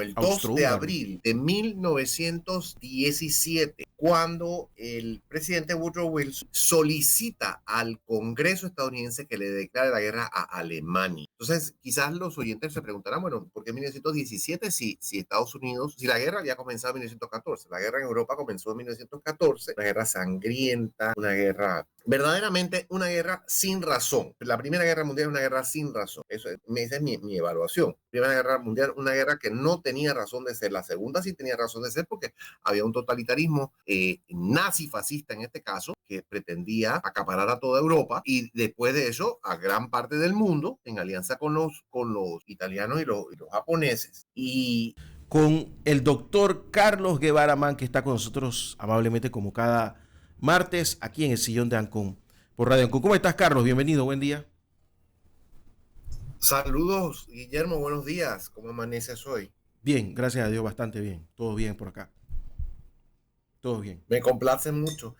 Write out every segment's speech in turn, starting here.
el 2 de Austrohúngaro. abril de 1917, cuando el presidente Woodrow Wilson solicita al Congreso estadounidense que le declare la guerra a Alemania. Entonces, quizás los oyentes se preguntarán, bueno, ¿por qué 1917 si Estados Unidos, si la guerra había comenzado en 1914? La guerra en Europa comenzó en 1914, una guerra sangrienta, una guerra, verdaderamente una guerra sin razón. La Primera Guerra Mundial es una guerra sin razón. Esa es mi evaluación. Primera Guerra Mundial, una guerra que no tenía razón de ser. La segunda sí tenía razón de ser porque había un totalitarismo nazi-fascista en este caso, que pretendía acaparar a toda Europa y después de eso a gran parte del mundo en alianza con los italianos y los japoneses. Y Con el doctor Carlos Guevara Man, que está con nosotros amablemente como cada martes aquí en el sillón de Ancon por Radio Ancon. ¿Cómo estás, Carlos? Bienvenido, buen día. saludos, Guillermo, buenos días. ¿Cómo amaneces hoy? Bien, gracias a Dios, bastante bien. Todo bien por acá. Todo bien. Me complace mucho.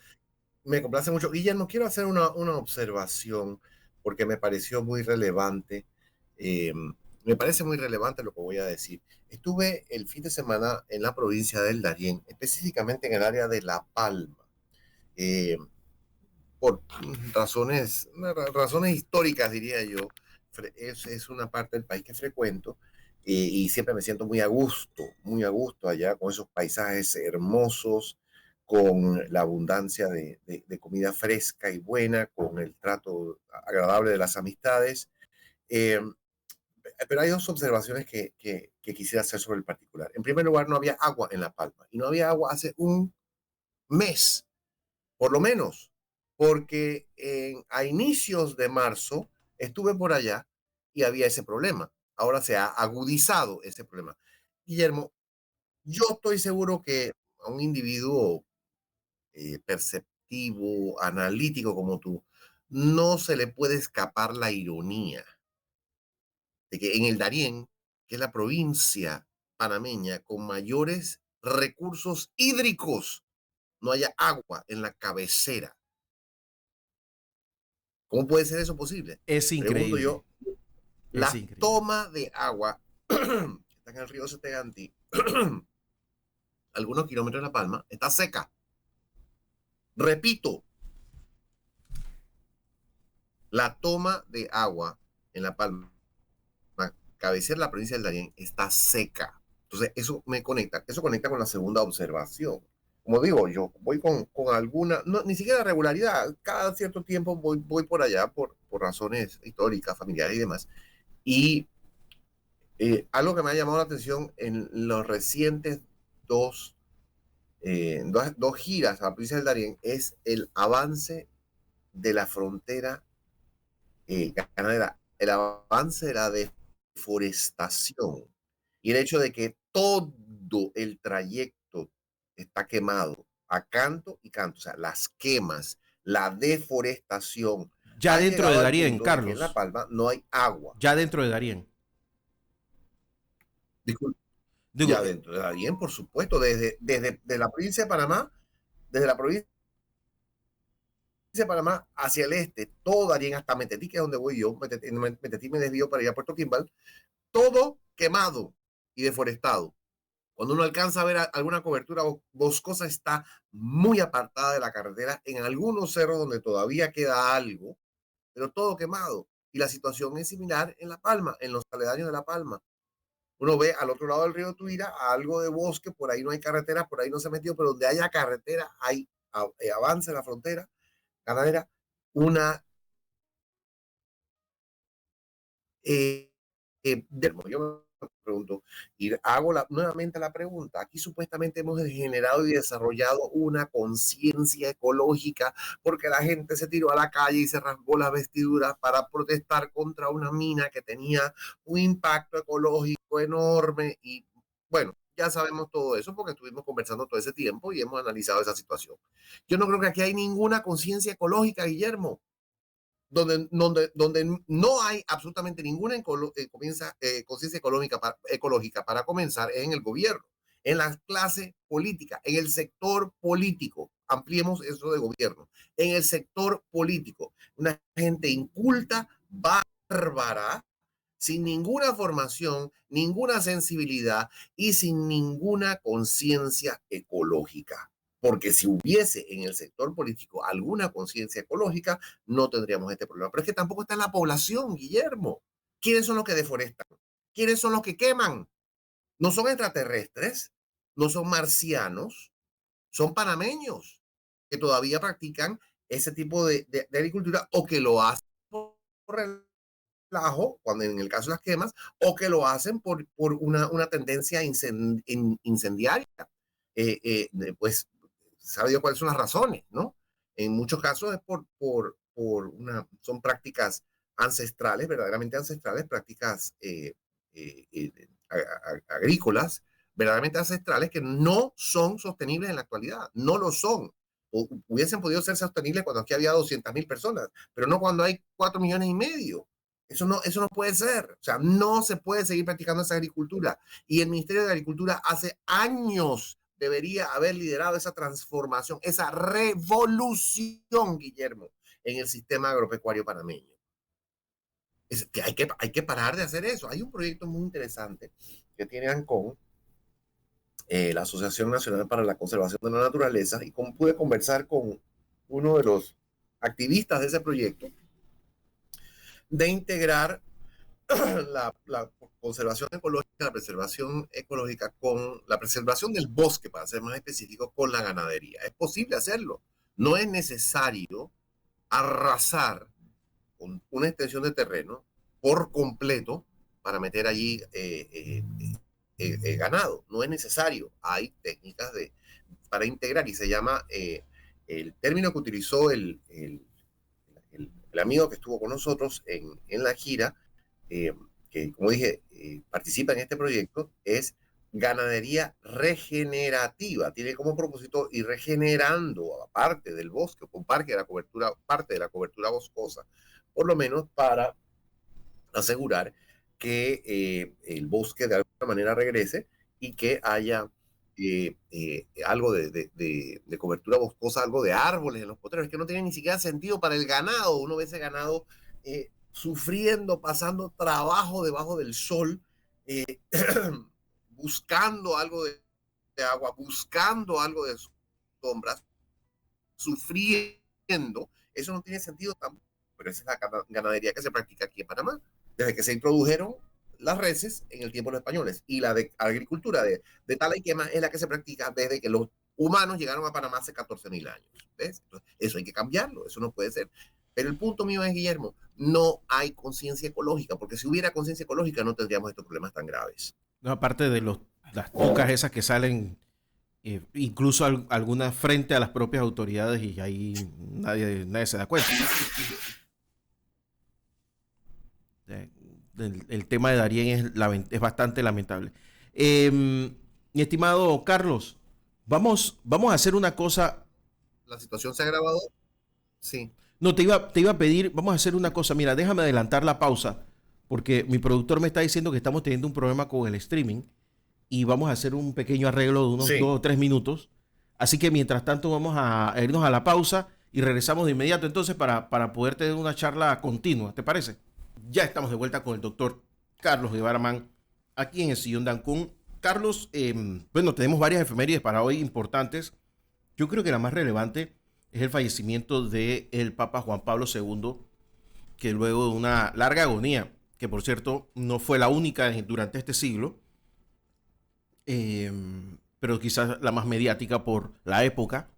Me complace mucho. Guillermo, quiero hacer una observación porque me pareció muy relevante. Me parece muy relevante lo que voy a decir. Estuve el fin de semana en la provincia del Darién, específicamente en el área de La Palma, eh, por razones históricas, diría yo. Es una parte del país que frecuento y siempre me siento muy a gusto allá con esos paisajes hermosos, con la abundancia de comida fresca y buena, con el trato agradable de las amistades. Eh, pero hay dos observaciones que quisiera hacer sobre el particular. En primer lugar, no había agua en La Palma y no había agua hace un mes por lo menos, porque a inicios de marzo estuve por allá y había ese problema. Ahora se ha agudizado ese problema. Guillermo, yo estoy seguro que a un individuo perceptivo, analítico como tú, no se le puede escapar la ironía de que en el Darién, que es la provincia panameña con mayores recursos hídricos, no haya agua en la cabecera. ¿Cómo puede ser eso posible? Es Pregunto increíble. yo, Es la increíble. toma de agua que está en el río Setegantí, algunos kilómetros de La Palma, está seca. Repito, la toma de agua en La Palma, cabecera de la provincia del Darién, está seca. Entonces, eso conecta con la segunda observación. Como digo, yo voy con alguna, no, ni siquiera regularidad, cada cierto tiempo voy por allá por razones históricas, familiares y demás. Y algo que me ha llamado la atención en los recientes dos, dos giras a la provincia del Darién es el avance de la frontera ganadera, el avance de la deforestación y el hecho de que todo el trayecto está quemado a canto y canto, o sea, las quemas, la deforestación, Ya ha dentro de llegado al Darién, punto de que en La Carlos. Palma no hay agua. Ya dentro de Darién. Disculpe. Digo, Ya dentro de Darién, por supuesto, desde de la provincia de Panamá, desde la provincia de Panamá hacia el este, todo Darién hasta Metetí, que es donde voy yo, Metetí me desvió para ir a Puerto Quimbal, todo quemado y deforestado. Cuando uno alcanza a ver alguna cobertura boscosa, está muy apartada de la carretera, en algunos cerros donde todavía queda algo, pero todo quemado. Y la situación es similar en La Palma, en los aledaños de La Palma. Uno ve al otro lado del río Tuira algo de bosque, por ahí no hay carretera, por ahí no se ha metido, pero donde haya carretera hay avance en la frontera ganadera, una yo me pregunto, y hago nuevamente la pregunta, aquí supuestamente hemos generado y desarrollado una conciencia ecológica porque la gente se tiró a la calle y se rasgó las vestiduras para protestar contra una mina que tenía un impacto ecológico enorme y bueno, ya sabemos todo eso porque estuvimos conversando todo ese tiempo y hemos analizado esa situación. Yo no creo que aquí hay ninguna conciencia ecológica, Guillermo, donde no hay absolutamente ninguna conciencia ecológica para comenzar es en el gobierno, en la clase política, en el sector político. Ampliemos eso de gobierno. En el sector político, una gente inculta, bárbara, sin ninguna formación, ninguna sensibilidad y sin ninguna conciencia ecológica. Porque si hubiese en el sector político alguna conciencia ecológica, no tendríamos este problema. Pero es que tampoco está en la población, Guillermo. ¿Quiénes son los que deforestan? ¿Quiénes son los que queman? No son extraterrestres, no son marcianos, son panameños que todavía practican ese tipo de agricultura o que lo hacen por relajo, cuando en el caso de las quemas, o que lo hacen por una tendencia incendiaria. Pues sabe Dios cuáles son las razones, ¿no? En muchos casos es son prácticas ancestrales, verdaderamente ancestrales, prácticas agrícolas, verdaderamente ancestrales que no son sostenibles en la actualidad, no lo son. Hubiesen podido ser sostenibles cuando aquí había 200.000 personas, pero no cuando hay 4 millones y medio. Eso no puede ser. O sea, no se puede seguir practicando esa agricultura. Y el Ministerio de Agricultura hace años debería haber liderado esa transformación, esa revolución, Guillermo, en el sistema agropecuario panameño. Es que hay que parar de hacer eso. Hay un proyecto muy interesante que tiene ANCON, la Asociación Nacional para la Conservación de la Naturaleza, y pude conversar con uno de los activistas de ese proyecto, de integrar la conservación ecológica, la preservación ecológica con la preservación del bosque, para ser más específico, con la ganadería. Es posible hacerlo. No es necesario arrasar con una extensión de terreno por completo para meter allí ganado. No es necesario. Hay técnicas para integrar y se llama, el término que utilizó el amigo que estuvo con nosotros en la gira, que como dije, participa en este proyecto, es ganadería regenerativa. Tiene como propósito ir regenerando parte del bosque, o parte de la cobertura boscosa, por lo menos para asegurar que el bosque de alguna manera regrese y que haya algo de cobertura boscosa, algo de árboles en los potreros, que no tiene ni siquiera sentido para el ganado. Uno ve ese ganado sufriendo, pasando trabajo debajo del sol, eh, buscando algo de agua, buscando algo de sombras, sufriendo. Eso no tiene sentido tampoco, pero esa es la ganadería que se practica aquí en Panamá, desde que se introdujeron las reses en el tiempo de los españoles, y la de agricultura de tala y quema es la que se practica desde que los humanos llegaron a Panamá hace 14.000 años. ¿Ves? Entonces, eso hay que cambiarlo, eso no puede ser. Pero el punto mío es, Guillermo, no hay conciencia ecológica, porque si hubiera conciencia ecológica no tendríamos estos problemas tan graves. No, aparte de las tucas esas que salen, incluso algunas frente a las propias autoridades y ahí nadie se da cuenta. El tema de Darien es bastante lamentable. Mi estimado Carlos, vamos a hacer una cosa. La situación se ha agravado, sí. No, te iba a pedir, vamos a hacer una cosa. Mira, déjame adelantar la pausa, porque mi productor me está diciendo que estamos teniendo un problema con el streaming y vamos a hacer un pequeño arreglo de unos Sí. 2 o 3 minutos. Así que mientras tanto vamos a irnos a la pausa y regresamos de inmediato entonces para poder tener una charla continua. ¿Te parece? Ya estamos de vuelta con el doctor Carlos Guevara Mann aquí en el Sillón de Ancún. Carlos, bueno, tenemos varias efemérides para hoy importantes. Yo creo que la más relevante es el fallecimiento del Papa Juan Pablo II, que luego de una larga agonía, que por cierto no fue la única durante este siglo, pero quizás la más mediática por la época,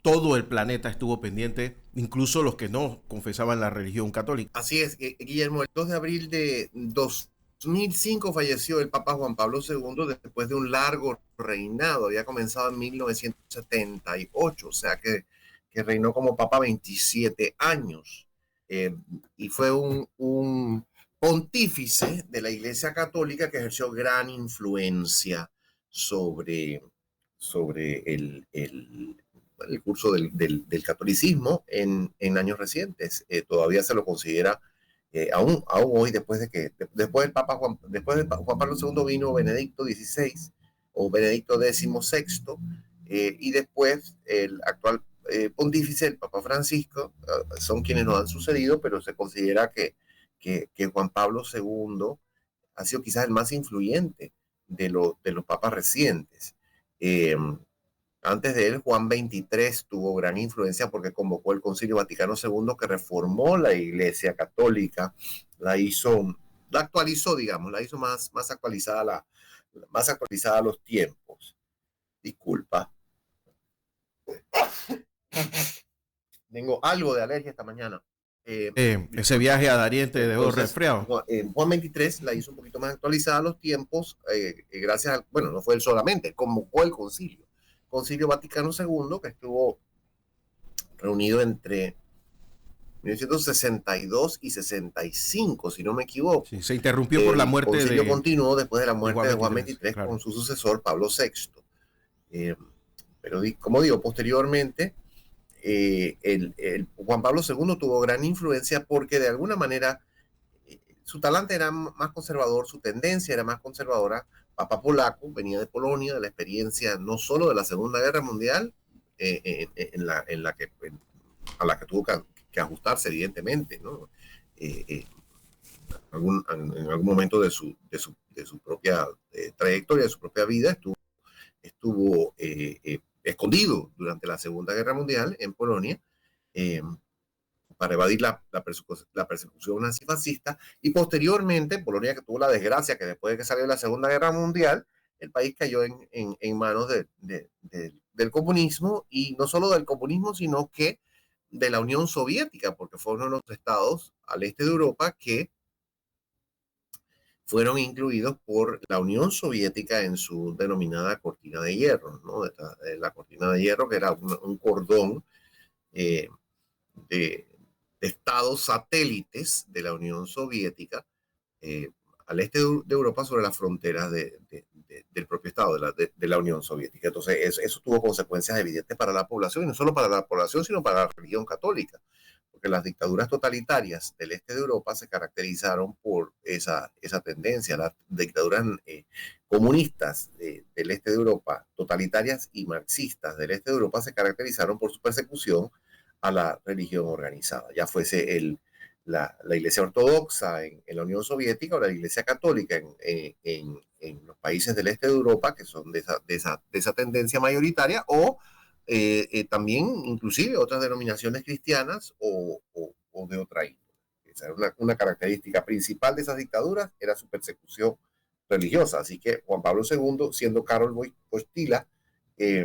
todo el planeta estuvo pendiente, incluso los que no confesaban la religión católica. Así es, Guillermo, el 2 de abril de 2005 falleció el Papa Juan Pablo II después de un largo reinado. Había comenzado en 1978, o sea que reinó como Papa 27 años. Y fue un pontífice de la Iglesia Católica que ejerció gran influencia sobre el curso del catolicismo en años recientes. Todavía se lo considera, aún hoy, después del Juan Pablo II vino Benedicto XVI o Benedicto XVI, y después el actual pontífice, el Papa Francisco, son quienes nos han sucedido, pero se considera que que Juan Pablo II ha sido quizás el más influyente de los papas recientes. Eh, Antes de él, Juan XXIII tuvo gran influencia porque convocó el Concilio Vaticano II que reformó la Iglesia Católica, la hizo, la actualizó, digamos, la hizo más actualizada a los tiempos. Disculpa, tengo algo de alergia esta mañana. Ese viaje a Darién te dejó Entonces, resfriado. Juan XXIII la hizo un poquito más actualizada a los tiempos, gracias a, bueno, no fue él solamente, convocó el Concilio Vaticano II, que estuvo reunido entre 1962 y 65, si no me equivoco. Sí, se interrumpió por la El muerte concilio continuó después de la muerte de Juan XXIII, XXIII claro. con su sucesor, Pablo VI. Eh, pero, como digo, posteriormente, Juan Pablo II tuvo gran influencia porque de alguna manera su talante era más conservador, su tendencia era más conservadora. Papá polaco, venía de Polonia, de la experiencia no solo de la Segunda Guerra Mundial, a la que tuvo que ajustarse, evidentemente, ¿no? En algún momento de su propia trayectoria, de su propia vida, estuvo escondido durante la Segunda Guerra Mundial en Polonia, eh, para evadir la persecución nazifascista, y posteriormente Polonia, que tuvo la desgracia que después de que salió la Segunda Guerra Mundial, el país cayó en manos del comunismo, y no solo del comunismo, sino que de la Unión Soviética, porque fue uno de los estados al este de Europa que fueron incluidos por la Unión Soviética en su denominada cortina de hierro, ¿no? La cortina de hierro, que era un cordón eh, de, de estados satélites de la Unión Soviética, eh, al este de Europa, sobre las fronteras del propio Estado, de la Unión Soviética. Entonces, eso tuvo consecuencias evidentes para la población, y no solo para la población, sino para la religión católica, porque las dictaduras totalitarias del este de Europa se caracterizaron por esa tendencia. Las dictaduras comunistas del este de Europa, totalitarias y marxistas del este de Europa, se caracterizaron por su persecución a la religión organizada, ya fuese la Iglesia Ortodoxa en la Unión Soviética o la Iglesia Católica en los países del este de Europa, que son de esa tendencia mayoritaria, o también inclusive otras denominaciones cristianas o de otra índole. Esa era una característica principal de esas dictaduras, era su persecución religiosa. Así que Juan Pablo II, siendo Karol Wojtyła, que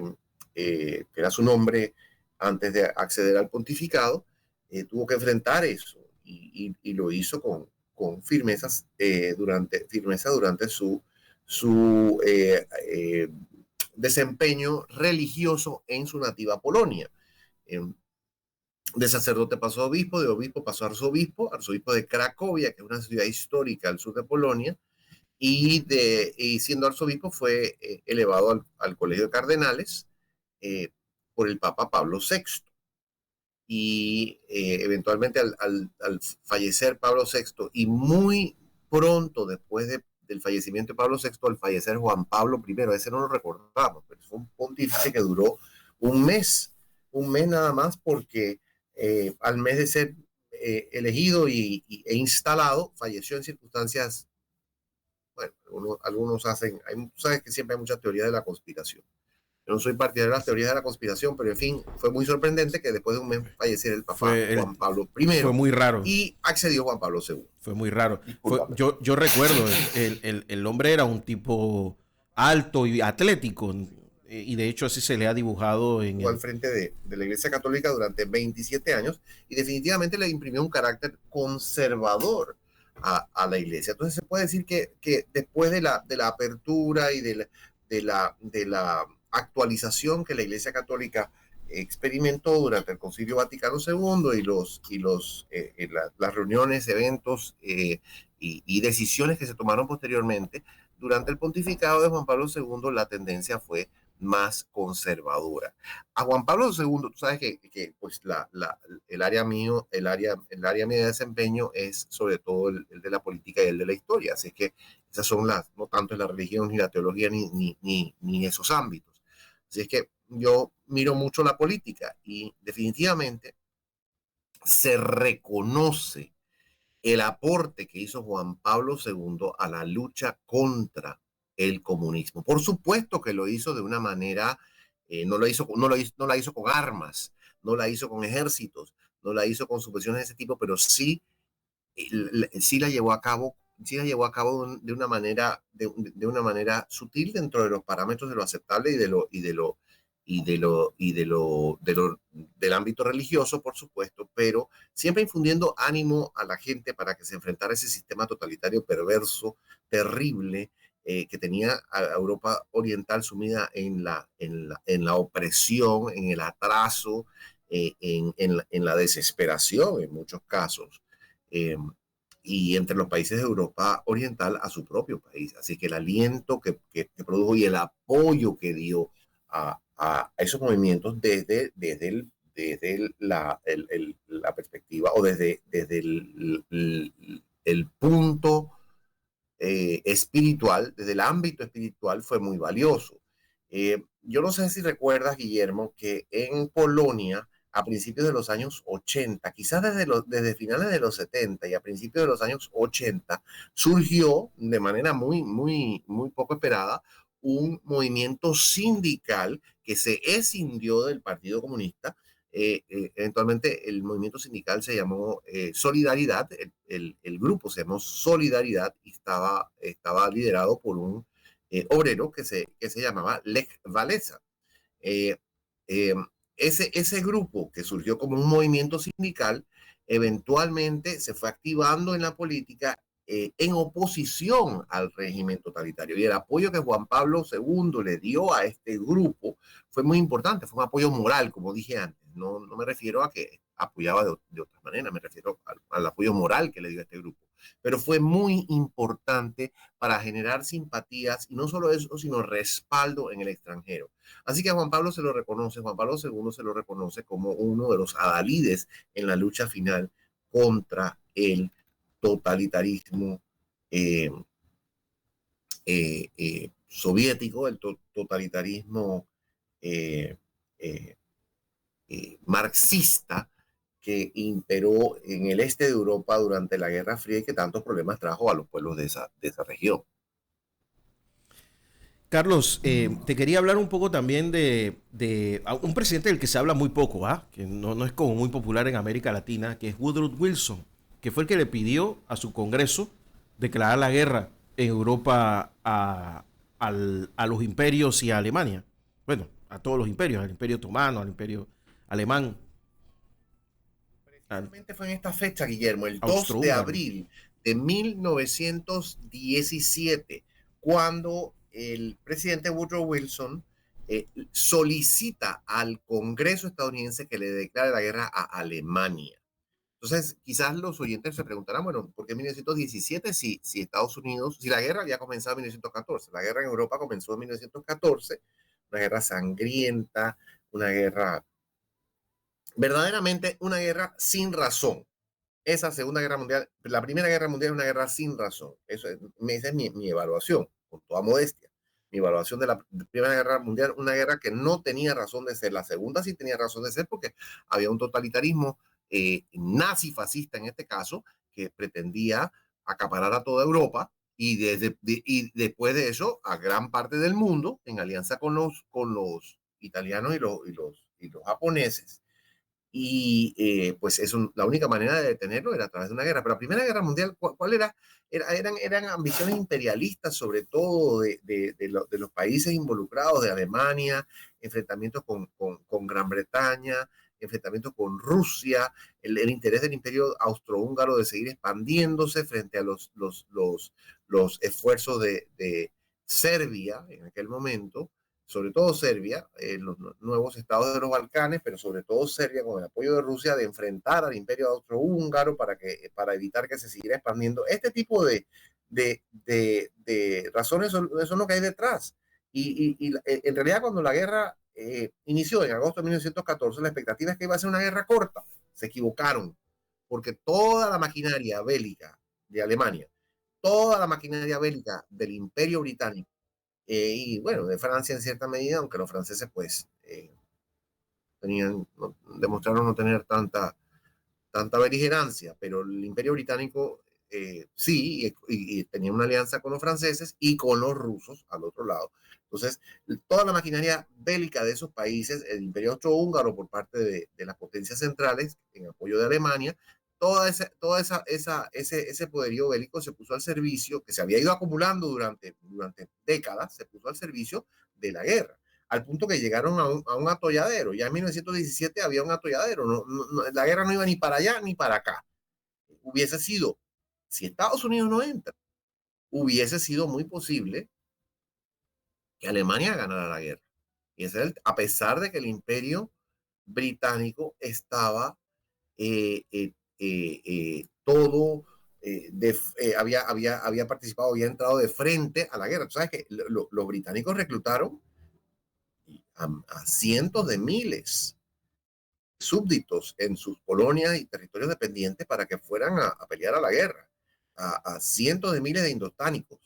era su nombre antes de acceder al pontificado, tuvo que enfrentar eso, y lo hizo con firmeza durante su desempeño religioso en su nativa Polonia. De sacerdote pasó a obispo, de obispo pasó a arzobispo de Cracovia, que es una ciudad histórica al sur de Polonia, y siendo arzobispo fue elevado al Colegio de Cardenales por el Papa Pablo VI. Y eventualmente al fallecer Pablo VI, y muy pronto después del fallecimiento de Pablo VI, al fallecer Juan Pablo I, ese no lo recordamos, pero fue un pontífice que duró un mes nada más, porque al mes de ser elegido e instalado, falleció en circunstancias, bueno, algunos sabes que siempre hay muchas teorías de la conspiración. Yo no soy partidario de las teorías de la conspiración, pero en fin, fue muy sorprendente que después de un mes falleciera el Papa Juan Pablo I, fue muy raro. y accedió Juan Pablo II. Fue muy raro. Yo recuerdo, el hombre era un tipo alto y atlético, y de hecho así se le ha dibujado Estuvo al frente de la Iglesia Católica durante 27 años, y definitivamente le imprimió un carácter conservador a la Iglesia. Entonces se puede decir que después de la apertura y de la actualización que la Iglesia Católica experimentó durante el Concilio Vaticano II, las reuniones, eventos y decisiones que se tomaron posteriormente, durante el pontificado de Juan Pablo II, la tendencia fue más conservadora. A Juan Pablo II, tú sabes que pues el área mía de desempeño es sobre todo el de la política y el de la historia, así que esas son no tanto la religión ni la teología ni esos ámbitos. Así es que yo miro mucho la política, y definitivamente se reconoce el aporte que hizo Juan Pablo II a la lucha contra el comunismo. Por supuesto que lo hizo de una manera, no la hizo con armas, no la hizo con ejércitos, no la hizo con subvenciones de ese tipo, pero sí, sí la llevó a cabo, sí la llevó a cabo de una manera, de una manera sutil dentro de los parámetros de lo aceptable del ámbito religioso, por supuesto, pero siempre infundiendo ánimo a la gente para que se enfrentara a ese sistema totalitario perverso, terrible, que tenía a Europa Oriental sumida en la opresión, en el atraso, en la desesperación en muchos casos. Eh, y entre los países de Europa Oriental a su propio país. Así que el aliento que produjo y el apoyo que dio a esos movimientos desde la perspectiva o desde el punto espiritual, desde el ámbito espiritual, fue muy valioso. Yo no sé si recuerdas, Guillermo, que en Polonia, a principios de los años 80, quizás desde finales de los 70 y a principios de los años 80, surgió de manera muy poco esperada un movimiento sindical que se escindió del Partido Comunista. Eventualmente el movimiento sindical se llamó Solidaridad, el grupo se llamó Solidaridad y estaba liderado por un obrero que se llamaba Lech Walesa. Eh, eh, ese grupo que surgió como un movimiento sindical, eventualmente se fue activando en la política en oposición al régimen totalitario. Y el apoyo que Juan Pablo II le dio a este grupo fue muy importante, fue un apoyo moral, como dije antes. No me refiero a que apoyaba de otra manera, me refiero al apoyo moral que le dio a este grupo. Pero fue muy importante para generar simpatías y no solo eso, sino respaldo en el extranjero. Así que a Juan Pablo se lo reconoce, Juan Pablo II se lo reconoce como uno de los adalides en la lucha final contra el totalitarismo eh, soviético, el totalitarismo eh, eh, marxista que imperó en el este de Europa durante la Guerra Fría y que tantos problemas trajo a los pueblos de esa región. Carlos, te quería hablar un poco también de un presidente del que se habla muy poco, ¿ah? Que no es como muy popular en América Latina, que es Woodrow Wilson, que fue el que le pidió a su Congreso declarar la guerra en Europa a los imperios y a Alemania. Bueno, a todos los imperios, al Imperio Otomano, al Imperio Alemán, al Precisamente fue en esta fecha, Guillermo, el 2 de Austrohúngaro. abril de 1917, cuando el presidente Woodrow Wilson solicita al Congreso estadounidense que le declare la guerra a Alemania. Entonces, quizás los oyentes se preguntarán, bueno, ¿por qué 1917 si Estados Unidos, si la guerra había comenzado en 1914? La guerra en Europa comenzó en 1914, una guerra sangrienta, una guerra, verdaderamente una guerra sin razón. Esa Segunda Guerra Mundial, la Primera Guerra Mundial es una guerra sin razón. Esa es mi evaluación, con toda modestia. Mi evaluación de la Primera Guerra Mundial, una guerra que no tenía razón de ser. La segunda sí tenía razón de ser porque había un totalitarismo nazi-fascista en este caso, que pretendía acaparar a toda Europa y después de eso a gran parte del mundo en alianza con los italianos y los japoneses. Y pues eso, la única manera de detenerlo era a través de una guerra. Pero la Primera Guerra Mundial, ¿cuál era? Eran ambiciones imperialistas, sobre todo de los países involucrados, de Alemania, enfrentamientos con Gran Bretaña, enfrentamientos con Rusia, el interés del imperio austrohúngaro de seguir expandiéndose frente a los esfuerzos de Serbia en aquel momento, sobre todo Serbia, los nuevos estados de los Balcanes, pero sobre todo Serbia con el apoyo de Rusia de enfrentar al imperio austrohúngaro para evitar que se siguiera expandiendo. Este tipo de razones son lo que hay detrás. Y en realidad cuando la guerra inició en agosto de 1914, la expectativa es que iba a ser una guerra corta. Se equivocaron, porque toda la maquinaria bélica de Alemania, toda la maquinaria bélica del imperio británico, y bueno, de Francia en cierta medida, aunque los franceses pues demostraron no tener tanta beligerancia, pero el Imperio Británico sí, y tenía una alianza con los franceses y con los rusos al otro lado. Entonces, toda la maquinaria bélica de esos países, el Imperio Austrohúngaro por parte de las potencias centrales en apoyo de Alemania, ese poderío bélico se puso al servicio, que se había ido acumulando durante décadas, se puso al servicio de la guerra, al punto que llegaron a un atolladero. Ya en 1917 había un atolladero, la guerra no iba ni para allá ni para acá. Hubiese sido, si Estados Unidos no entra, hubiese sido muy posible que Alemania ganara la guerra. Y ese es a pesar de que el imperio británico estaba todo, había participado, había entrado de frente a la guerra. Tú sabes que los británicos reclutaron a cientos de miles de súbditos en sus colonias y territorios dependientes para que fueran a pelear a la guerra, a cientos de miles de indotánicos.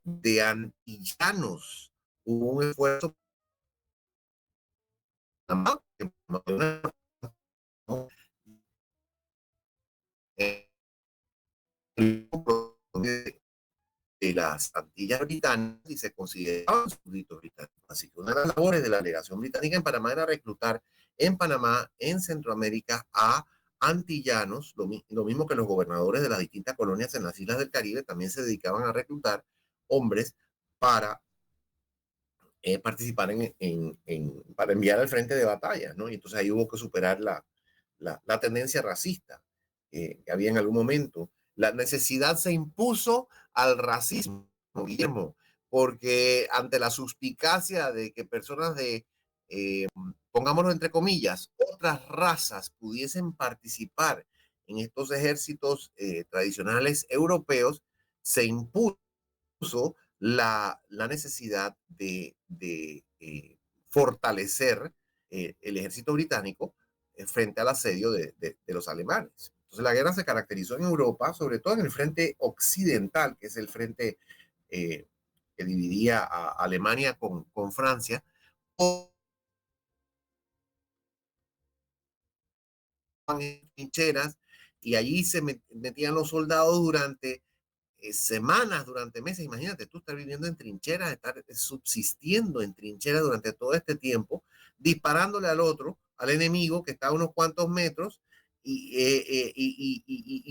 De antillanos. Hubo un esfuerzo de las Antillas británicas y se consideraban súbditos británicos. Así que una de las labores de la delegación británica en Panamá era reclutar en Panamá, en Centroamérica, a antillanos, lo mismo que los gobernadores de las distintas colonias en las islas del Caribe también se dedicaban a reclutar hombres para participar para enviar al frente de batallas, ¿no? Y entonces ahí hubo que superar la tendencia racista que había en algún momento. La necesidad se impuso al racismo, Guillermo, porque ante la suspicacia de que personas pongámoslo entre comillas, otras razas pudiesen participar en estos ejércitos tradicionales europeos, se impuso la necesidad de fortalecer el ejército británico frente al asedio de los alemanes. Entonces la guerra se caracterizó en Europa, sobre todo en el frente occidental, que es el frente que dividía a Alemania con Francia, en trincheras, y allí se metían los soldados durante semanas, durante meses. Imagínate tú estar viviendo en trincheras, estar subsistiendo en trincheras durante todo este tiempo, disparándole al otro, al enemigo que está a unos cuantos metros y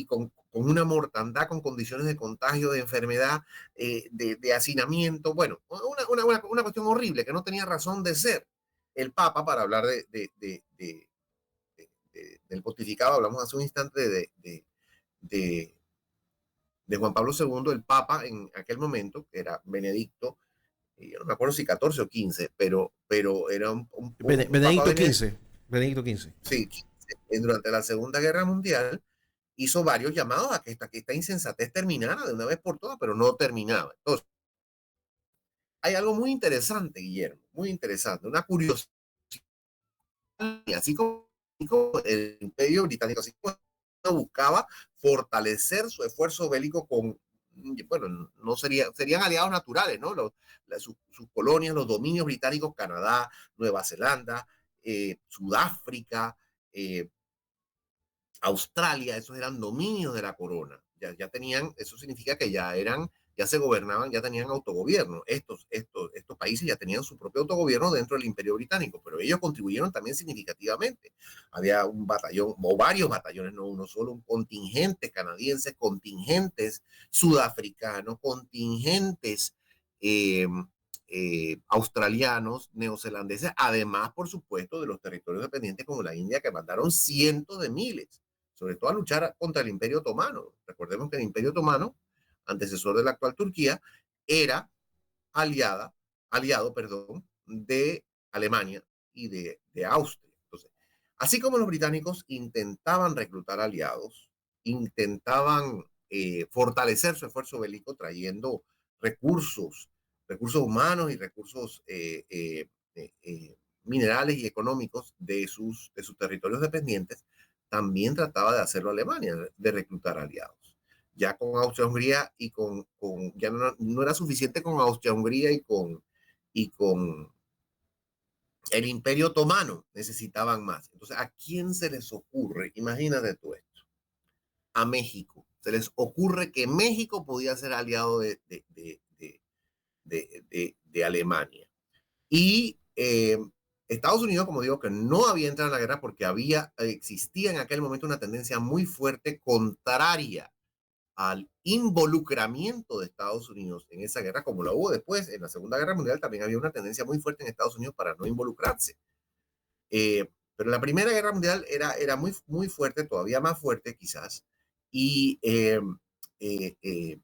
con una mortandad, con condiciones de contagio, de enfermedad, de hacinamiento. Bueno, una cuestión horrible que no tenía razón de ser. El Papa, para hablar del pontificado, hablamos hace un instante de de Juan Pablo II, el Papa en aquel momento, que era Benedicto, yo no me acuerdo si 14 o 15, pero era un Papa Benedicto XV. Benedicto XV. sí, durante la Segunda Guerra Mundial, hizo varios llamados a que esta insensatez terminara de una vez por todas, pero no terminaba. Entonces, hay algo muy interesante, Guillermo, muy interesante, una curiosidad, así como el Imperio Británico, así como buscaba fortalecer su esfuerzo bélico con, bueno, no serían aliados naturales, ¿no? Sus colonias, los dominios británicos, Canadá, Nueva Zelanda, Sudáfrica, Australia, esos eran dominios de la corona. Ya tenían, eso significa que ya se gobernaban, ya tenían autogobierno. Estos países ya tenían su propio autogobierno dentro del Imperio Británico, pero ellos contribuyeron también significativamente. Había un batallón, o varios batallones, no uno solo, un contingente canadiense, contingentes sudafricanos, contingentes eh, australianos, neozelandeses, además, por supuesto, de los territorios dependientes como la India, que mandaron cientos de miles sobre todo a luchar contra el Imperio Otomano. Recordemos que el Imperio Otomano, antecesor de la actual Turquía, era aliado, de Alemania y de Austria. Entonces, así como los británicos intentaban reclutar aliados, intentaban fortalecer su esfuerzo bélico trayendo recursos, recursos humanos y recursos minerales y económicos de sus territorios dependientes, también trataba de hacerlo Alemania, de reclutar aliados. Ya con Austria-Hungría ya no era suficiente con Austria-Hungría y con el Imperio Otomano necesitaban más. Entonces, ¿a quién se les ocurre? Imagínate tú esto. A México. Se les ocurre que México podía ser aliado de Alemania. Y Estados Unidos, como digo, que no había entrado en la guerra porque existía en aquel momento una tendencia muy fuerte contraria al involucramiento de Estados Unidos en esa guerra, como la hubo después en la Segunda Guerra Mundial, también había una tendencia muy fuerte en Estados Unidos para no involucrarse. Pero la Primera Guerra Mundial era muy, muy fuerte, todavía más fuerte quizás, y eh, eh,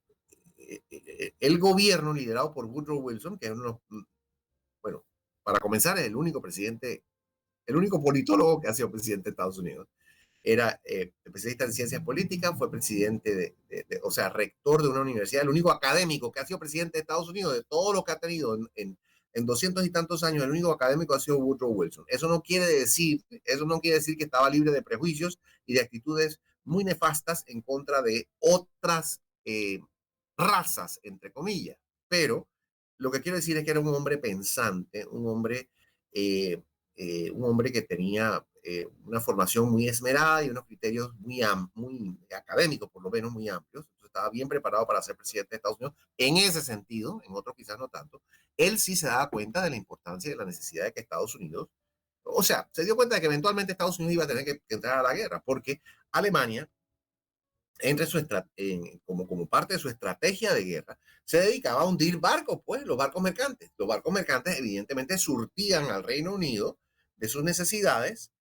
el gobierno liderado por Woodrow Wilson, que es uno, bueno, para comenzar, es el único presidente, el único politólogo que ha sido presidente de Estados Unidos. Era especialista en ciencias políticas, fue presidente o sea, rector de una universidad, el único académico que ha sido presidente de Estados Unidos, de todo lo que ha tenido en 200 y tantos años, el único académico ha sido Woodrow Wilson. Eso no quiere decir que estaba libre de prejuicios y de actitudes muy nefastas en contra de otras razas, entre comillas. Pero lo que quiero decir es que era un hombre pensante, un hombre que tenía una formación muy esmerada y unos criterios muy académicos, por lo menos muy amplios. Entonces estaba bien preparado para ser presidente de Estados Unidos en ese sentido, en otros quizás no tanto. Él sí se daba cuenta de la importancia y de la necesidad de que Estados Unidos, o sea, se dio cuenta de que eventualmente Estados Unidos iba a tener que entrar a la guerra, porque Alemania como parte de su estrategia de guerra, se dedicaba a hundir barcos, pues, los barcos mercantes. Los barcos mercantes evidentemente surtían al Reino Unido de sus necesidades,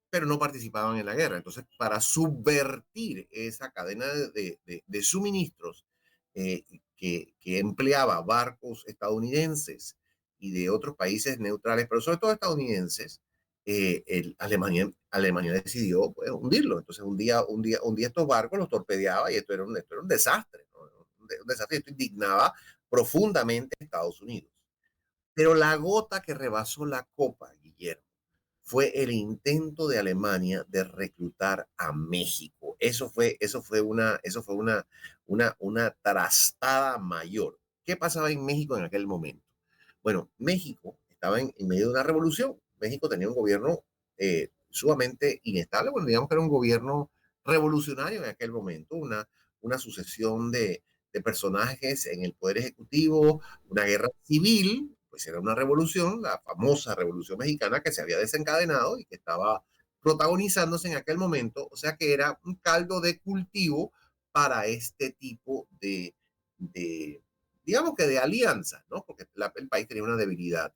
pero no participaban en la guerra. Entonces, para subvertir esa cadena de suministros que empleaba barcos estadounidenses y de otros países neutrales, pero sobre todo estadounidenses, Alemania decidió pues, hundirlo. Entonces, un día estos barcos los torpedeaba y esto era un desastre, ¿no? Un desastre. Esto indignaba profundamente a Estados Unidos. Pero la gota que rebasó la copa, Guillermo, fue el intento de Alemania de reclutar a México. Eso fue una trastada mayor. ¿Qué pasaba en México en aquel momento? Bueno, México estaba en medio de una revolución. México tenía un gobierno sumamente inestable. Bueno, digamos que era un gobierno revolucionario en aquel momento, una sucesión de personajes en el poder ejecutivo, una guerra civil, pues era una revolución, la famosa Revolución Mexicana que se había desencadenado y que estaba protagonizándose en aquel momento, o sea que era un caldo de cultivo para este tipo de digamos que de alianza, ¿no? Porque el país tenía una debilidad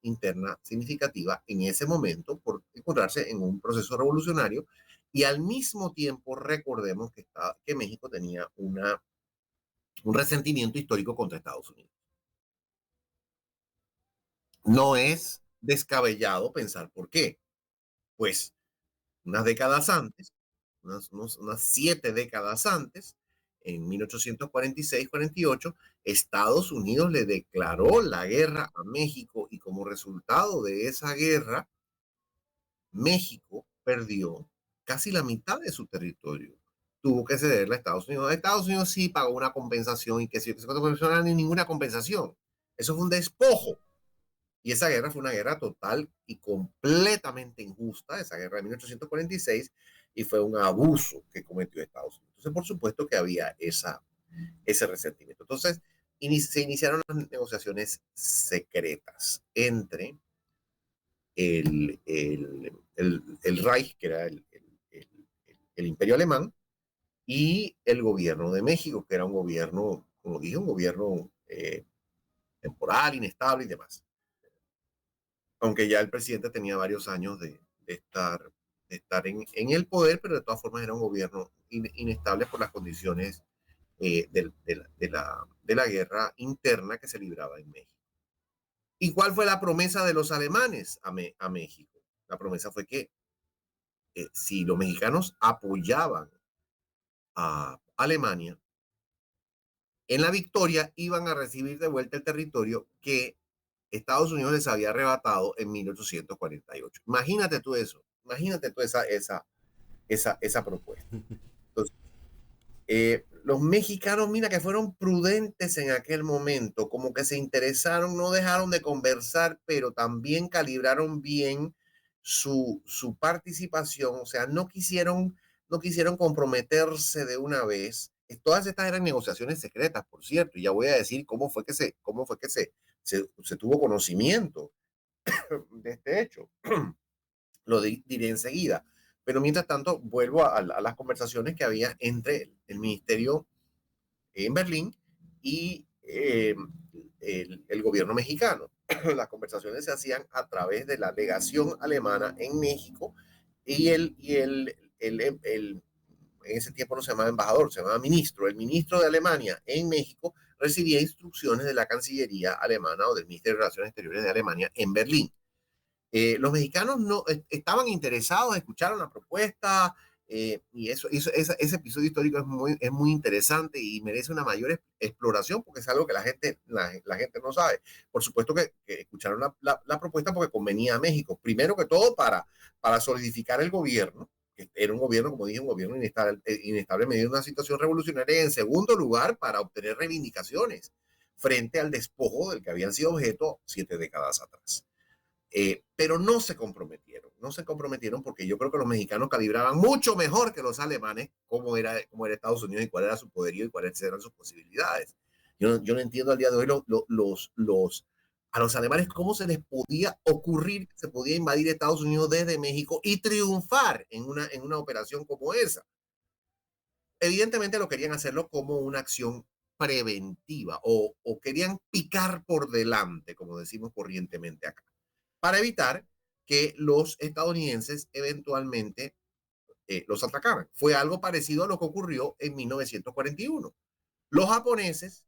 interna significativa en ese momento por encontrarse en un proceso revolucionario y al mismo tiempo recordemos que México tenía un resentimiento histórico contra Estados Unidos. No es descabellado pensar por qué. Pues unas décadas antes, unas 7 décadas antes, en 1846-48, Estados Unidos le declaró la guerra a México y como resultado de esa guerra, México perdió casi la mitad de su territorio. Tuvo que cederle a Estados Unidos. Estados Unidos sí pagó una compensación y que si no era ni ninguna compensación. Eso fue un despojo. Y esa guerra fue una guerra total y completamente injusta, esa guerra de 1846, y fue un abuso que cometió Estados Unidos. Entonces, por supuesto que había ese resentimiento. Entonces, se iniciaron las negociaciones secretas entre el Reich, que era el Imperio Alemán, y el gobierno de México, que era un gobierno, como dije, un gobierno temporal, inestable y demás. Aunque ya el presidente tenía varios años de estar en el poder, pero de todas formas era un gobierno inestable por las condiciones de la guerra interna que se libraba en México. ¿Y cuál fue la promesa de los alemanes a México? La promesa fue que si los mexicanos apoyaban a Alemania, en la victoria iban a recibir de vuelta el territorio que Estados Unidos les había arrebatado en 1848. Imagínate tú eso, imagínate tú esa propuesta. Entonces, los mexicanos, mira, que fueron prudentes en aquel momento, como que se interesaron, no dejaron de conversar, pero también calibraron bien su participación, o sea, no quisieron comprometerse de una vez. Todas estas eran negociaciones secretas, por cierto, y ya voy a decir cómo fue que se tuvo conocimiento de este hecho. Lo diré enseguida. Pero mientras tanto, vuelvo a las conversaciones que había entre el ministerio en Berlín y el gobierno mexicano. Las conversaciones se hacían a través de la legación alemana en México y en ese tiempo no se llamaba embajador, se llamaba ministro. El ministro de Alemania en México recibía instrucciones de la Cancillería alemana o del Ministerio de Relaciones Exteriores de Alemania en Berlín. Los mexicanos no estaban interesados, escucharon la propuesta, y ese episodio histórico es muy interesante y merece una mayor exploración porque es algo que la gente no sabe. Por supuesto que escucharon la propuesta porque convenía a México, primero que todo para solidificar el gobierno, que era un gobierno, como dije, un gobierno inestable en medio de una situación revolucionaria, y en segundo lugar para obtener reivindicaciones frente al despojo del que habían sido objeto 7 décadas atrás. Pero no se comprometieron porque yo creo que los mexicanos calibraban mucho mejor que los alemanes cómo era Estados Unidos y cuál era su poderío y cuáles eran sus posibilidades. Yo no entiendo al día de hoy a los alemanes cómo se les podía ocurrir que se podía invadir Estados Unidos desde México y triunfar en una operación como esa. Evidentemente lo querían hacerlo como una acción preventiva o querían picar por delante, como decimos corrientemente acá, para evitar que los estadounidenses eventualmente los atacaran. Fue algo parecido a lo que ocurrió en 1941. Los japoneses,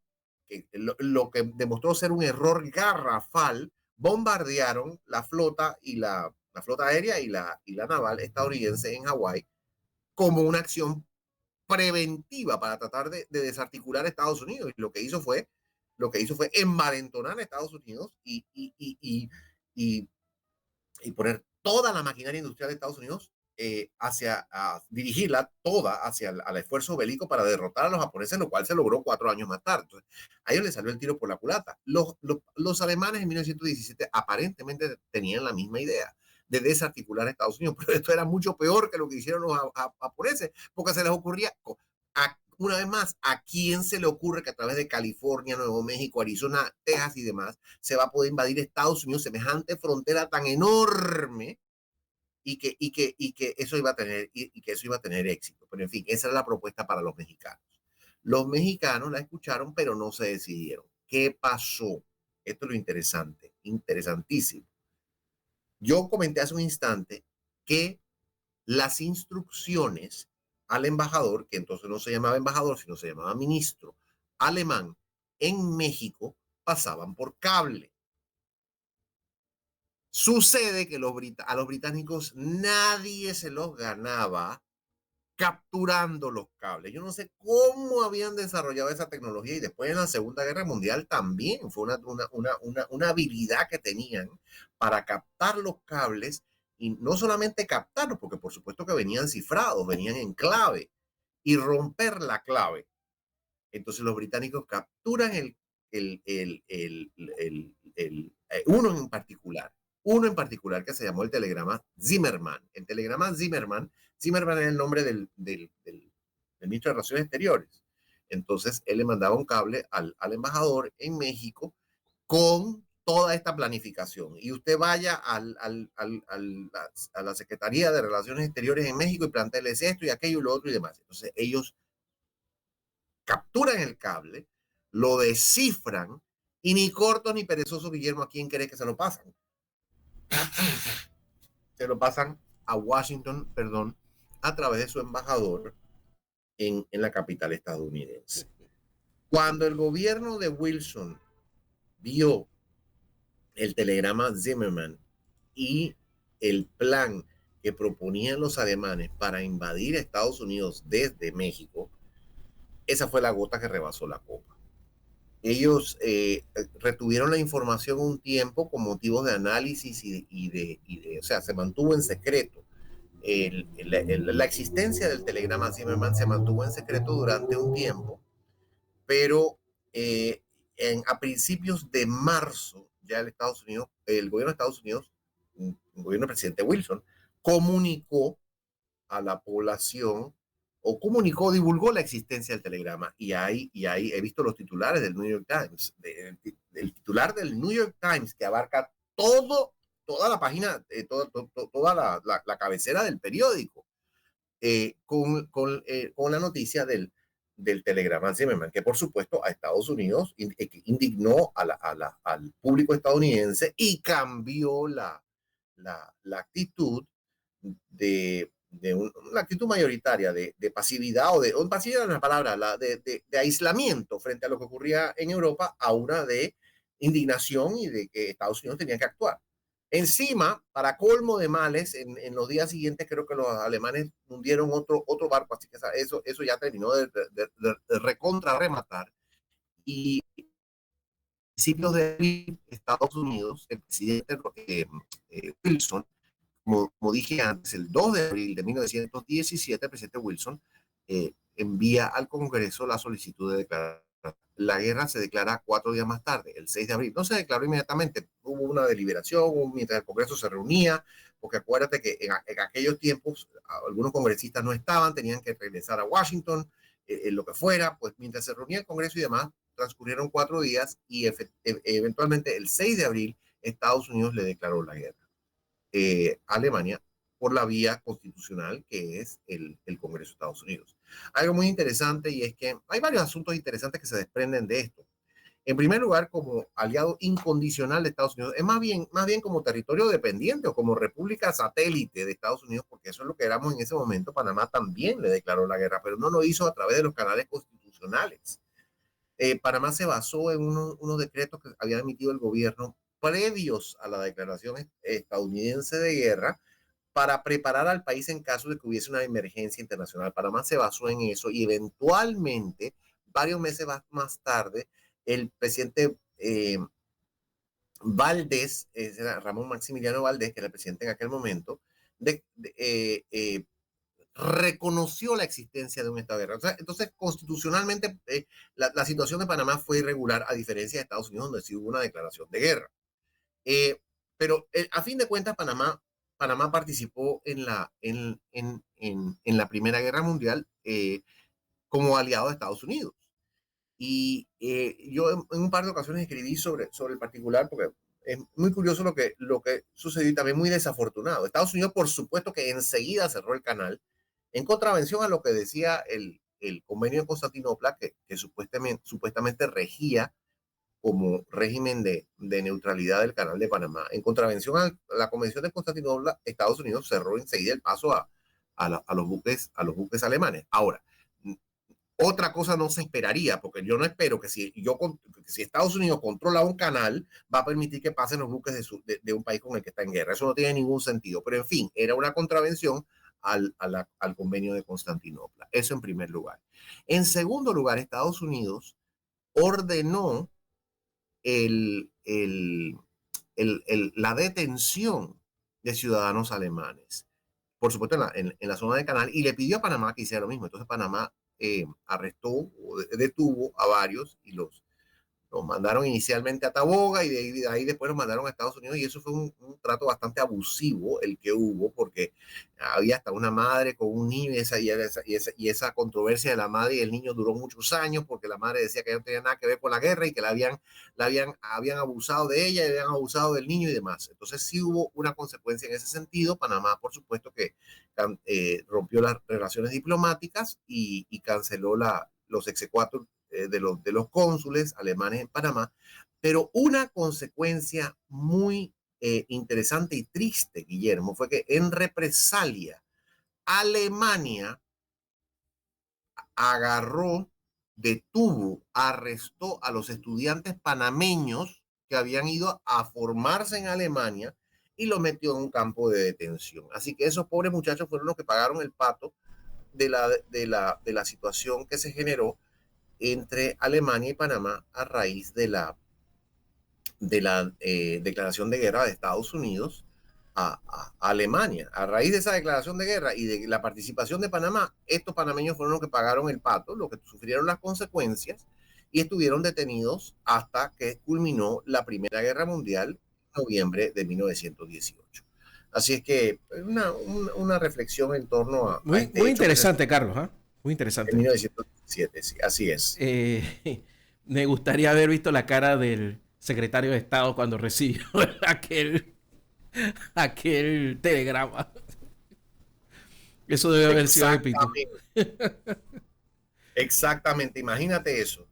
lo que demostró ser un error garrafal, bombardearon la flota la flota aérea y la naval estadounidense en Hawái como una acción preventiva para tratar de desarticular a Estados Unidos. Y lo que hizo fue envalentonar a Estados Unidos y poner toda la maquinaria industrial de Estados Unidos dirigirla toda al esfuerzo bélico para derrotar a los japoneses, lo cual se logró 4 años más tarde. Entonces, a ellos les salió el tiro por la culata. Los alemanes en 1917 aparentemente tenían la misma idea de desarticular a Estados Unidos, pero esto era mucho peor que lo que hicieron los japoneses, porque se les ocurría, una vez más, ¿a quién se le ocurre que a través de California, Nuevo México, Arizona, Texas y demás se va a poder invadir Estados Unidos, semejante frontera tan enorme, y que eso iba a tener éxito? Pero en fin, esa era la propuesta para los mexicanos. Los mexicanos la escucharon, pero no se decidieron. ¿Qué pasó? Esto es lo interesante, interesantísimo. Yo comenté hace un instante que las instrucciones al embajador, que entonces no se llamaba embajador, sino se llamaba ministro alemán en México, pasaban por cable. Sucede que a los británicos nadie se los ganaba capturando los cables. Yo no sé cómo habían desarrollado esa tecnología, y después en la Segunda Guerra Mundial también fue una habilidad que tenían para captar los cables, y no solamente captarlos, porque por supuesto que venían cifrados, venían en clave, y romper la clave. Entonces los británicos capturan uno en particular que se llamó el telegrama Zimmerman. El telegrama Zimmerman es el nombre del ministro de Relaciones Exteriores. Entonces él le mandaba un cable al embajador en México con toda esta planificación. Y usted vaya a la Secretaría de Relaciones Exteriores en México y plantearles esto y aquello y lo otro y demás. Entonces ellos capturan el cable, lo descifran, y ni corto ni perezoso Guillermo, ¿a quién cree que se lo pasan? Se lo pasan a Washington, perdón, a través de su embajador en la capital estadounidense. Cuando el gobierno de Wilson vio el telegrama Zimmerman y el plan que proponían los alemanes para invadir Estados Unidos desde México, esa fue la gota que rebasó la copa. Ellos retuvieron la información un tiempo con motivos de análisis o sea, se mantuvo en secreto la existencia del telegrama Zimmerman se mantuvo en secreto durante un tiempo, pero a principios de marzo, ya el gobierno de Estados Unidos, el gobierno del presidente Wilson, comunicó a la población divulgó la existencia del telegrama. Y ahí he visto los titulares del New York Times, del titular del New York Times que abarca toda la página, toda la cabecera del periódico, con la noticia del telegrama Zimmerman, que por supuesto a Estados Unidos indignó al público estadounidense y cambió la actitud una actitud mayoritaria de pasividad o pasividad es una palabra, de aislamiento frente a lo que ocurría en Europa, a una de indignación y de que Estados Unidos tenía que actuar. Encima, para colmo de males, en los días siguientes creo que los alemanes hundieron otro barco, así que eso ya terminó de recontra rematar. Y principios de Estados Unidos, el presidente Wilson, como dije antes, el 2 de abril de 1917, el presidente Wilson envía al Congreso la solicitud de declarar. La guerra se declara 4 días más tarde, el 6 de abril. No se declaró inmediatamente, hubo una deliberación mientras el Congreso se reunía, porque acuérdate que en aquellos tiempos algunos congresistas no estaban, tenían que regresar a Washington, lo que fuera, pues mientras se reunía el Congreso y demás, transcurrieron 4 días y eventualmente el 6 de abril Estados Unidos le declaró la guerra. Alemania por la vía constitucional que es el Congreso de Estados Unidos. Algo muy interesante, y es que hay varios asuntos interesantes que se desprenden de esto. En primer lugar, como aliado incondicional de Estados Unidos, es más bien como territorio dependiente o como república satélite de Estados Unidos, porque eso es lo que éramos en ese momento. Panamá también le declaró la guerra, pero no lo hizo a través de los canales constitucionales. Panamá se basó en unos decretos que había emitido el gobierno previos a la declaración estadounidense de guerra, para preparar al país en caso de que hubiese una emergencia internacional. Panamá se basó en eso y eventualmente, varios meses más tarde, el presidente Valdés, era Ramón Maximiliano Valdés, que era el presidente en aquel momento, reconoció la existencia de un estado de guerra. Entonces, constitucionalmente, la situación de Panamá fue irregular, a diferencia de Estados Unidos, donde sí hubo una declaración de guerra. Pero a fin de cuentas, Panamá participó en la Primera Guerra Mundial como aliado de Estados Unidos. Y yo en un par de ocasiones escribí sobre el particular, porque es muy curioso lo que sucedió y también muy desafortunado. Estados Unidos, por supuesto, que enseguida cerró el canal en contravención a lo que decía el convenio de Constantinopla, que supuestamente regía como régimen de neutralidad del canal de Panamá. En contravención a la Convención de Constantinopla, Estados Unidos cerró enseguida el paso a los buques alemanes. Ahora, otra cosa no se esperaría, porque yo no espero que si Estados Unidos controla un canal, va a permitir que pasen los buques de un país con el que está en guerra. Eso no tiene ningún sentido. Pero en fin, era una contravención al convenio de Constantinopla. Eso en primer lugar. En segundo lugar, Estados Unidos ordenó la detención de ciudadanos alemanes, por supuesto en la zona del canal, y le pidió a Panamá que hiciera lo mismo. Entonces Panamá arrestó o detuvo a varios y los mandaron inicialmente a Taboga, y de ahí después los mandaron a Estados Unidos, y eso fue un trato bastante abusivo el que hubo, porque había hasta una madre con un niño, y esa controversia de la madre y el niño duró muchos años, porque la madre decía que no tenía nada que ver con la guerra y que habían abusado de ella y habían abusado del niño y demás. Entonces sí hubo una consecuencia en ese sentido. Panamá, por supuesto, que rompió las relaciones diplomáticas y canceló los exequatur de los cónsules alemanes en Panamá. Pero una consecuencia muy interesante y triste, Guillermo, fue que en represalia Alemania detuvo, arrestó a los estudiantes panameños que habían ido a formarse en Alemania y los metió en un campo de detención. Así que esos pobres muchachos fueron los que pagaron el pato de la situación que se generó entre Alemania y Panamá a raíz de la declaración de guerra de Estados Unidos a Alemania. A raíz de esa declaración de guerra y de la participación de Panamá, estos panameños fueron los que pagaron el pato, los que sufrieron las consecuencias y estuvieron detenidos hasta que culminó la Primera Guerra Mundial en noviembre de 1918. Así es que una reflexión en torno a Muy, este muy hecho interesante, Carlos, ¿eh? Muy en interesante. 1917, sí, así es. Me gustaría haber visto la cara del secretario de Estado cuando recibió aquel, aquel telegrama. Eso debe haber sido épico. Exactamente, exactamente. Imagínate eso.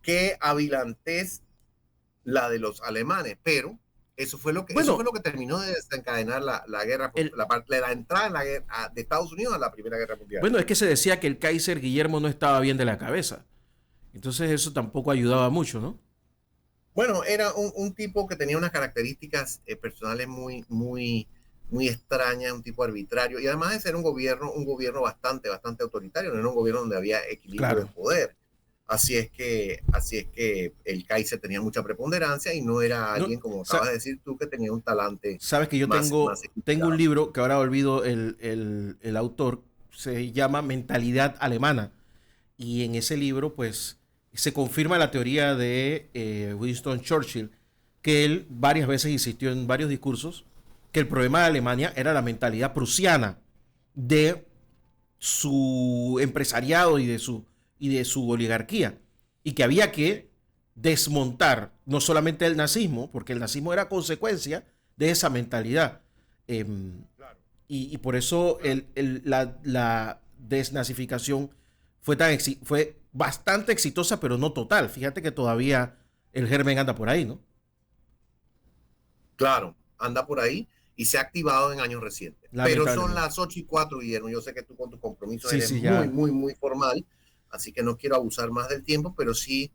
Qué avilantez la de los alemanes, pero eso fue Bueno, lo que terminó de desencadenar la guerra, el, la entrada en la guerra, de Estados Unidos a la Primera Guerra Mundial. bueno, es que se decía que el Kaiser Guillermo no estaba bien de la cabeza. Entonces eso tampoco ayudaba mucho, ¿no? Bueno, era un tipo que tenía unas características personales muy extrañas, un tipo arbitrario, y además de ser un gobierno bastante autoritario, no era un gobierno donde había equilibrio de Claro. poder. Así es que el Kaiser tenía mucha preponderancia y no era No, alguien, como acabas de decir tú, que tenía un talante sabes que yo más tengo un equilibrado. libro que ahora olvido el autor, se llama Mentalidad Alemana. Y en ese libro, pues, se confirma la teoría de Winston Churchill, que él varias veces insistió en varios discursos que el problema de Alemania era la mentalidad prusiana de su empresariado y de su oligarquía. Y que había que desmontar no solamente el nazismo, porque el nazismo era consecuencia de esa mentalidad. Eh, Claro, y por eso claro. la desnazificación fue bastante exitosa, pero no total. Fíjate que todavía el germen anda por ahí, ¿no? Claro, anda por ahí y se ha activado en años recientes. Pero son Lamentablemente. las 8:04, Guillermo. Yo sé que tú con tu compromiso Sí, eres sí, ya. muy formal, así que no quiero abusar más del tiempo, pero sí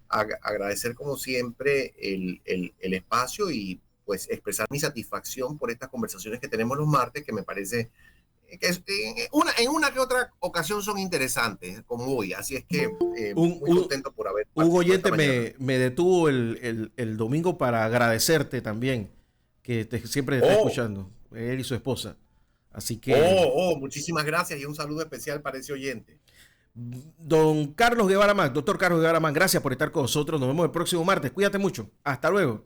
agradecer como siempre el espacio y pues expresar mi satisfacción por estas conversaciones que tenemos los martes, que me parece que en una que otra ocasión son interesantes, como hoy. Así es que Un, muy un, contento por haber un participado esta oyente mañana. me detuvo el domingo para agradecerte también, que siempre te está Oh, escuchando, él y su esposa. Así que, muchísimas gracias y un saludo especial para ese oyente. don Carlos Guevara Man, doctor Carlos Guevara Man, gracias por estar con nosotros. Nos vemos el próximo martes. Cuídate mucho. Hasta luego.